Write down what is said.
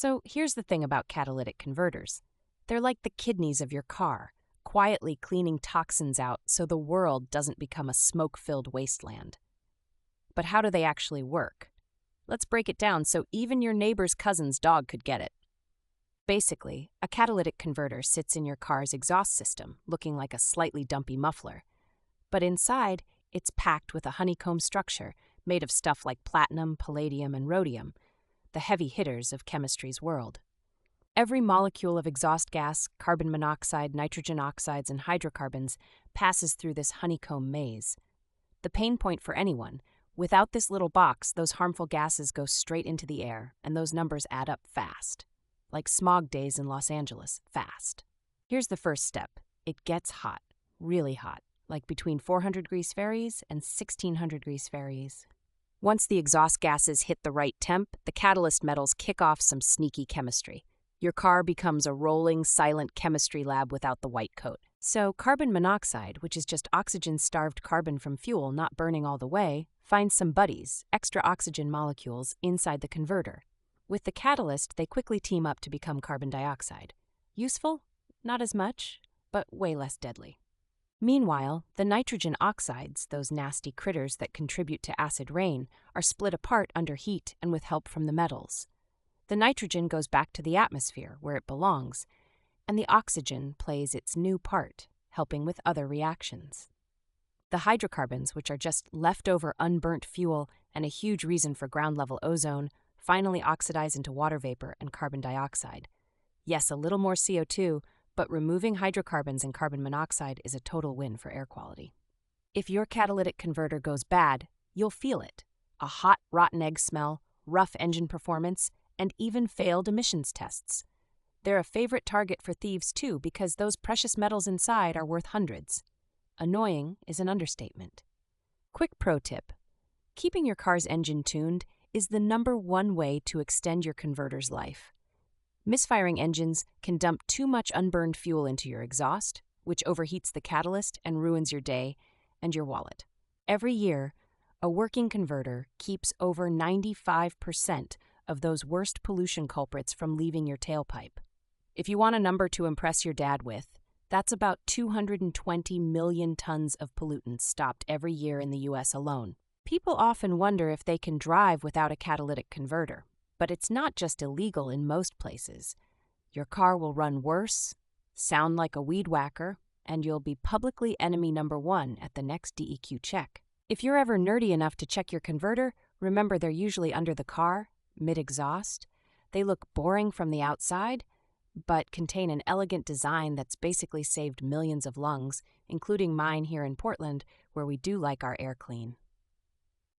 So here's the thing about catalytic converters. They're like the kidneys of your car, quietly cleaning toxins out so the world doesn't become a smoke-filled wasteland. But how do they actually work? Let's break it down so even your neighbor's cousin's dog could get it. Basically, a catalytic converter sits in your car's exhaust system, looking like a slightly dumpy muffler. But inside, it's packed with a honeycomb structure made of stuff like platinum, palladium, and rhodium, the heavy hitters of chemistry's world. Every molecule of exhaust gas, carbon monoxide, nitrogen oxides, and hydrocarbons passes through this honeycomb maze. The pain point for anyone: without this little box, those harmful gases go straight into the air, and those numbers add up fast. Like smog days in Los Angeles, fast. Here's the first step. It gets hot, really hot, like between 400 degrees Fahrenheit and 1600 degrees Fahrenheit. Once the exhaust gases hit the right temp, the catalyst metals kick off some sneaky chemistry. Your car becomes a rolling, silent chemistry lab without the white coat. So carbon monoxide, which is just oxygen-starved carbon from fuel not burning all the way, finds some buddies, extra oxygen molecules, inside the converter. With the catalyst, they quickly team up to become carbon dioxide. Useful? Not as much, but way less deadly. Meanwhile, the nitrogen oxides, those nasty critters that contribute to acid rain, are split apart under heat and with help from the metals. The nitrogen goes back to the atmosphere, where it belongs, and the oxygen plays its new part, helping with other reactions. The hydrocarbons, which are just leftover unburnt fuel and a huge reason for ground-level ozone, finally oxidize into water vapor and carbon dioxide. Yes, a little more CO2, but removing hydrocarbons and carbon monoxide is a total win for air quality. If your catalytic converter goes bad, you'll feel it. A hot, rotten egg smell, rough engine performance, and even failed emissions tests. They're a favorite target for thieves too, because those precious metals inside are worth hundreds. Annoying is an understatement. Quick pro tip: keeping your car's engine tuned is the #1 way to extend your converter's life. Misfiring engines can dump too much unburned fuel into your exhaust, which overheats the catalyst and ruins your day and your wallet. Every year, a working converter keeps over 95% of those worst pollution culprits from leaving your tailpipe. If you want a number to impress your dad with, that's about 220 million tons of pollutants stopped every year in the U.S. alone. People often wonder if they can drive without a catalytic converter, but it's not just illegal in most places. Your car will run worse, sound like a weed whacker, and you'll be publicly enemy #1 at the next DEQ check. If you're ever nerdy enough to check your converter, remember they're usually under the car, mid-exhaust. They look boring from the outside, but contain an elegant design that's basically saved millions of lungs, including mine here in Portland, where we do like our air clean.